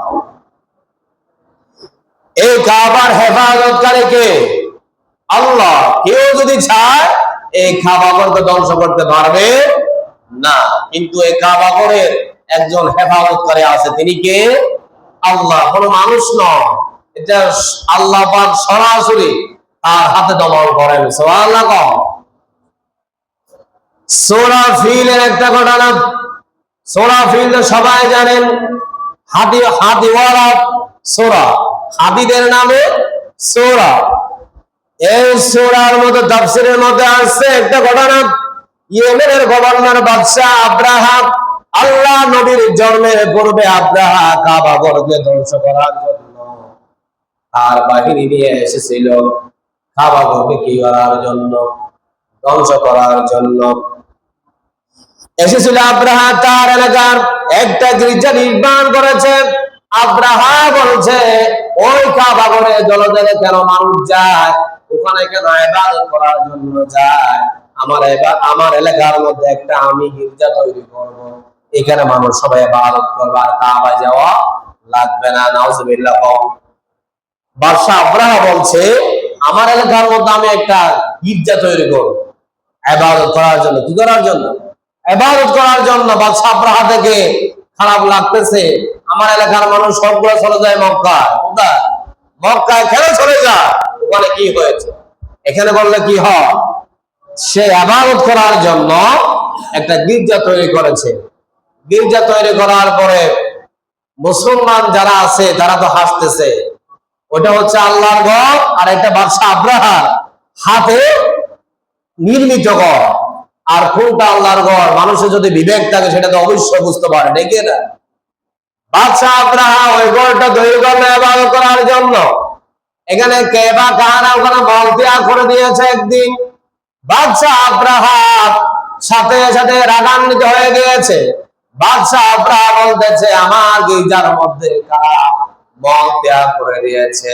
এই কাবার হেফাজতকারী কে? আল্লাহ। কেউ যদি চায় এই কাবা ঘরকে ধ্বংস করতে পারবে না, কিন্তু এই কাবা ঘরের একজন হেফাজতকারী আছে, তিনি কে? আল্লাহ, কোন মানুষ নয়। এটা আল্লাহ পাক সরাসরি তার হাতে দমন করেন। সুবহানাল্লাহ। সূরা ফিলের একটা ঘটনা, সূরা ফিল সবাই জানেন, হাদিওয়ালা সূরা, হাদিদের নামে সূরা। এই সূরার মধ্যে তাফসীরের মধ্যে আছে একটা ঘটনা, ইয়েমেনের গভর্নর বাদশাহ আব্রাহা, আল্লাহ নবীর জন্মের পূর্বে আব্রাহা কাবা ঘরকে ধ্বংস করার জন্য তার বাহিনী নিয়ে এসেছিল। কাবা ঘরকে কি করার জন্য? ধ্বংস করার জন্য এসেছিল। আব্রাহা তার এলাকার একটা গির্জা নির্মাণ করেছে। আব্রাহা বলছে, ওই কাবা ঘরে জলজলে কেন মানুষ যায়? ওখানে কেন ইবাদত করার জন্য যায়? আমার এলাকার মধ্যে একটা আমি গির্জা তৈরি করব, এখানে মানুষ সবাই ইবাদত করবে, আর কাবায় যাওয়া লাগবে না। নাউজুবিল্লাহ। বাদশা আব্রাহা বলছে, আমার এলাকার মধ্যে আমি একটা গির্জা তৈরি করব ইবাদত করার জন্য। কি করার জন্য? ইবাদত করার জন্য। বাদশা আব্রাহা থেকে খারাপ লাগতেছে, আমার এলাকার মানুষ সবগুলো চলে যায় মক্কায়। কোথায়? মক্কায় কেন চলে যায়? ওখানে কি হয়েছে? এখানে বললে কি হয়? সে ইবাদত করার জন্য একটা গির্জা তৈরি করেছে। গির্জা তৈরি করার পরে মুসলমান যারা আছে তারা তো হাসতেছে, ওটা হচ্ছে আল্লাহর ঘর আর একটা বাদশা আব্রাহার হাতে নির্মিত ঘর। আর কোনটা আল্লাহর ঘর মানুষের যদি বিবেক থাকে সেটা তো অবশ্যই বুঝতে পারে, ঠিক না? বাদশা আব্রাহা ওই ঘরটা তৈরি করলো ইবাদত করার জন্য। এখানে কে বা কারা ওখানে বলতিয়া করে দিয়েছে একদিন। বাদশা আব্রাহা সাথে সাথে রাগান্বিত হয়ে গিয়েছে। বাদশা আব্রাহা বলতেছে, আমার গির্জার মধ্যে কারা মল ত্যাগ করে দিয়েছে,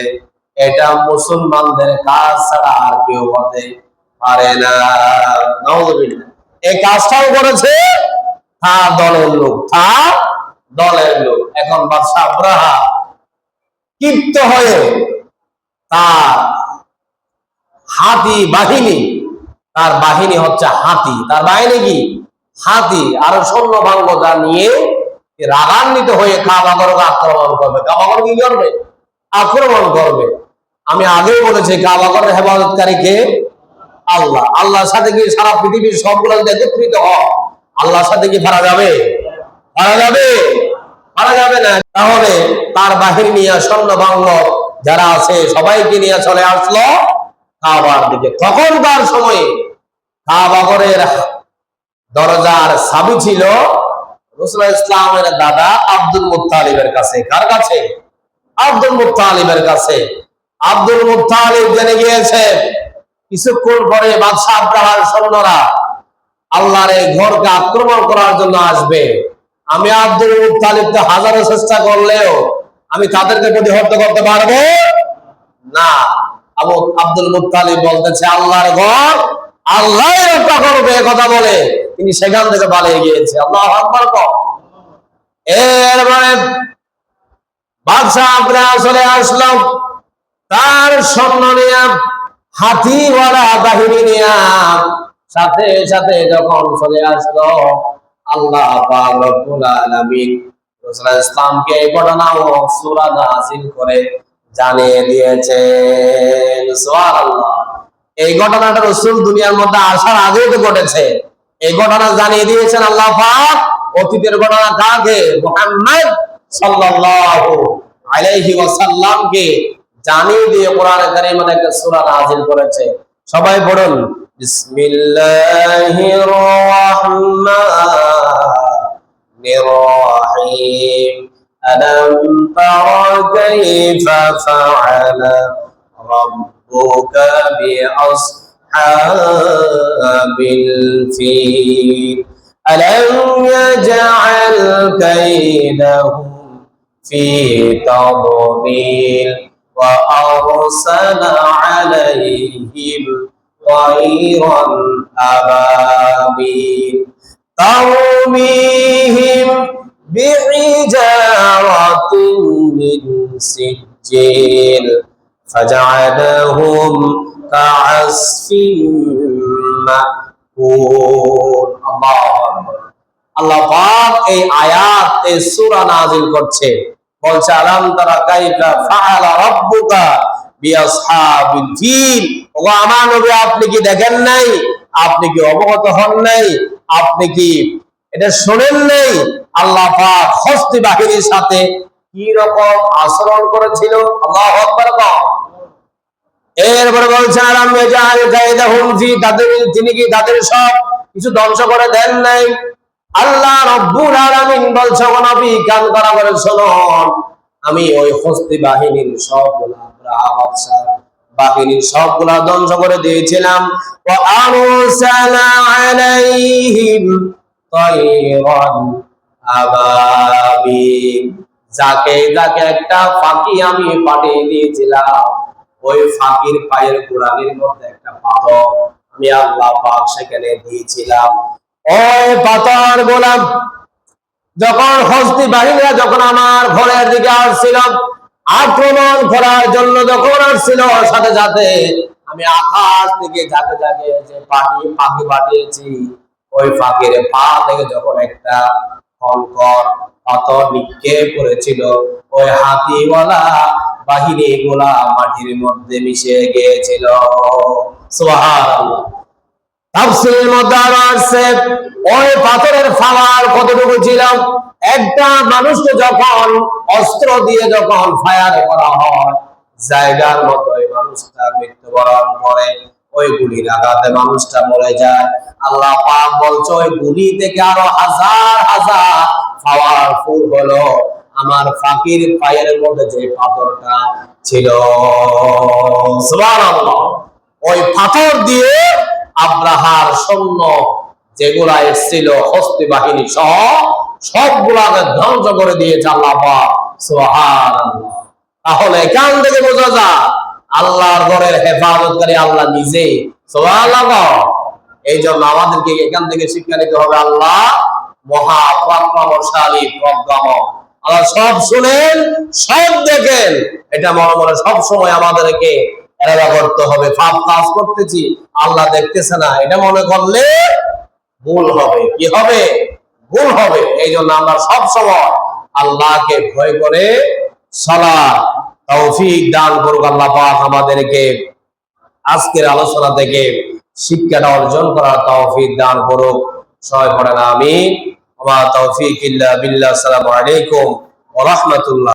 এটা মুসলমানদের কাজ ছাড়া আর কেউ হতে পারে না। নাউযুবিল্লাহ। এই কাজটাও করেছে তার দলের লোক, তার দলের লোক। এখন বাদশা আব্রাহা ক্ষিপ্ত হয়ে তার হাতি বাহিনী, তার বাহিনী হচ্ছে হাতি, তার বাহিনী কি? হাতি আর সৈন্য বাঙ্গতা নিয়ে রাগান্বিত হয়ে কাবাগরকে আক্রমণ করবে। কাবাগর কি করবে? আক্রমণ করবে। আমি আগেই বলেছি কাবাগরের হেফাজতকারী কে? আল্লাহ। আল্লাহর সাথে কি সারা পৃথিবীর সবগুলো যদি একত্রিত হয়, আল্লাহর সাথে কি পারা যাবে? পারা যাবে? পারা যাবে না। তাহলে তার বাহিনী নিয়ে সৈন্য বাঙ্গ যারা আছে সবাইকে নিয়ে চলে আসলো কাবার দিকে। তখনকার সময়ে কাবাগরের দরজার চাবি ছিল রাসূলুল্লাহ ইসলামের দাদা আব্দুল মুত্তালিবের কাছে। কার কাছে? আব্দুল মুত্তালিবের কাছে। আব্দুল মুত্তালিব জেনে গিয়েছে কিছুক্ষণ পরে বাদশা আব্রাহার সৈন্যরা আল্লাহর এই ঘরকে আক্রমণ করার জন্য আসবে। আমি আব্দুল মুত্তালিবকে হাজারো চেষ্টা করলেও আমি তাদেরকে প্রতিহত করতে পারবো না। আব্দুল মুত্তালিব বলতেছে, আল্লাহর ঘর আল্লাহ রক্ষা করবে, কথা বলে তিনি সেখান থেকে পালিয়ে গিয়েছে। আল্লাহু আকবার। এরপরে বাদশা আব্রাহা চলে আসলো তার সৈন্য নিয়ে, হাতিওয়ালা বাহিনী নিয়ে। সাথে সাথে যখন চলে আসলো আল্লাহ পাক রব্বুল আলামিন রাসূলুল্লাহ ইসলামকে এই ঘটনা ও সূরা নাযিল করে জানিয়ে দিয়েছেন। সুবহানাল্লাহ। এই ঘটনাটা রাসূল দুনিয়ার মধ্যে আসার আগেই তো ঘটেছে। এই ঘটনা জানিয়ে দিয়েছেন আল্লাহ পাক। অতীতের ঘটনা কাকে? মুহাম্মদ সাল্লাল্লাহু আলাইহি ওয়াসাল্লামকে জানিয়ে দিয়ে কোরআন কারীমে একটা সূরা নাযিল করেছে। সবাই পড়ুন, বিসমিল্লাহির রাহমানির রাহিম। আলাম তারা কাইফা ফাআলা রাব্বুকা বিআসহাবিল ফিল আলাম ইয়াজআল কাইদাহুম ফি তাদলিল وأرسل عليهم طيرا أبابيل ترميهم بحجارة من سجيل فجعلهم كعصف مأكول। আল্লাহ পাক এই আয়াত এই সূরা নাযিল করছে, বলছে আলাম তারা কাইফা ফাআলা রাব্বুকা বিআসহাবিল ফিল। ও আমার নবী, আপনি কি দেখেন নাই? আপনি কি অবগত হন নাই? আপনি কি এটা শুনেন নাই? আল্লাহ পাক হস্তি বাহিনীর সাথে কি রকম আচরণ করেছিল। আল্লাহু আকবার। এরপরে বলছে আলাম ইয়াজআল কাইদাহুম ফি তাদলিল, তিনি কি তাদের সব কিছু ধ্বংস করে দেন নাই? আল্লাহ রব্বুল আলামিন বলছে, ও নবী কান করা করে শুনুন, আমি ওই হস্তি বাহিনীর সবগুলা বাহিনীর সবগুলা ধ্বংস করে দিয়েছিলাম। ওয়া আরসালা আলাইহিম তায়রান আবাবিল, যাকে যাকে একটা ফাঁকি আমি পাঠিয়ে দিয়েছিলাম, ওই ফাঁকির পায়ের গোড়ালির মধ্যে একটা পাথর আমি আল্লাহ পাক সেখানে দিয়েছিলাম। ওই পাথর গোলাম যখন হস্তি বাহিনীরা যখন আমার ঘরের দিকে আসছিল আক্রমণ করার জন্য, যখন আসছিল সাথে সাথে আমি আকাশ থেকে ঝাঁকে ঝাঁকে যে পাখি পাঠিয়েছি, ওই ফাঁকির পা থেকে যখন একটা কঙ্কর পাথর নিক্ষেপ করেছিল, ওই হাতিওয়ালা বাহিনী গুলা মাটির মধ্যে মিশে গিয়েছিল। সুবহানাল্লাহ। তাফসীরের মধ্যে আসছে ওই পাথরের ফালার কতটুকু ছিল, একটা মানুষকে যখন অস্ত্র দিয়ে যখন ফায়ার করা হয়, জায়গার মতো ওই মানুষটা মৃত্যুবরণ করে, ওই গুলির আঘাতে মানুষটা মরে যায়। আল্লাহ পাক বলছে ওই গুলি থেকে আরো হাজার হাজার পাওয়ারফুল হলো আমার ফাকির পায়ের মধ্যে যে পাথরটা ছিল। সুবহানাল্লাহ। ওই পাথর দিয়ে আব্রাহার সৈন্য যেগুলা এসেছিল হস্তি বাহিনী সহ সবগুলাকে ধ্বংস করে দিয়েছে আল্লাহ পাক। সুবহানাল্লাহ। তাহলে এখান থেকে বোঝা যায় আল্লাহর ঘরের হেফাজতকারী আল্লাহ নিজেই। সুবহানাল্লাহ। এই জন্য আমাদেরকে এখান থেকে শিক্ষা নিতে হবে, আল্লাহ মহা পরাক্রমশালী প্রজ্ঞাময়। আল্লাহ সব শুনেন, সব দেখেন, এটা মনে মনে সব সময় আমাদেরকে এরাদা করতে হবে। পাপ কাজ করতেছি, আল্লাহ দেখতেছে না, এটা মনে করলে ভুল হবে। কি হবে? ভুল হবে। এই জন্য আমরা সব সময় আল্লাহকে ভয় করে সালাত তৌফিক দান করুক আল্লাহ পাক আমাদেরকে। আজকের আলোচনা থেকে শিক্ষাটা অর্জন করার তৌফিক দান করুক। সবাই পড়েন আমিন। ওয়া তৌফিক ইল্লা বিল্লাহ। আসসালামু আলাইকুম ওয়া রাহমাতুল্লাহ।